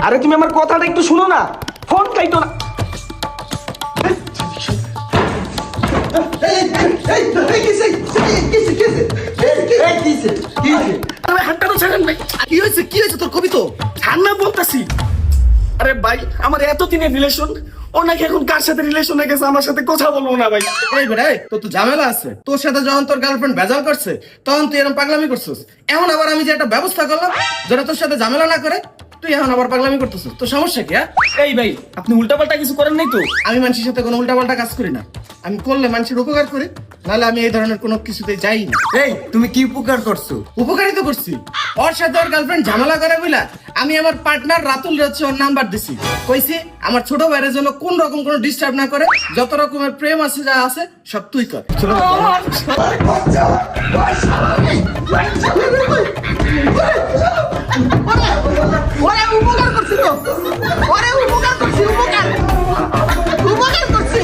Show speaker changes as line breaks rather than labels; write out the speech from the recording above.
আরে তুমি আমার কথাটা একটু শুনো না, ফোন কাইতো না।
কি হয়েছে তোর কবি তো
ঠান্ডা বলতেছি। আরে ভাই আমার এতদিনের রিলেশন, ও নাকি এখন কার সাথে রিলেশনে গেছে, আমার সাথে কথা বলবো না ভাই।
এই বেড়াই তোর তো ঝামেলা আছে। তোর সাথে যখন তোর গার্লফ্রেন্ড ভেজাল করছে তখন তুই এরকম পাগলামি করছিস। এখন আবার আমি যে একটা ব্যবস্থা করলাম যেটা তোর সাথে ঝামেলা না করে, তুই এখন আবার পাগলামি করতেছিস। তোর সমস্যা কি?
এই ভাই আপনি উল্টাপাল্টা কিছু করেন নাই তো?
আমি মানুষের সাথে কোনো উল্টাপাল্টা কাজ করি না। আমি করলে মানুষের উপকার করি, নাহলে আমি এই ধরনের কোনো কিছুতে যাই না।
এই তুমি কি উপকার করছো?
উপকারই তো করছি। ওর সাথে ওর গার্লফ্রেন্ড ঝামেলা করে বুঝলা, আমি আমার পার্টনার রাতুল হচ্ছে ওর নাম্বার দিছি। কইছি আমার ছোট ভাইয়ের জন্য কোন রকম কোনো ডিস্টার্ব না করে, যত রকমের প্রেম আছে যা আছে সব তুই কর। ছোট
উপকার করছি তো, উপকার করছি।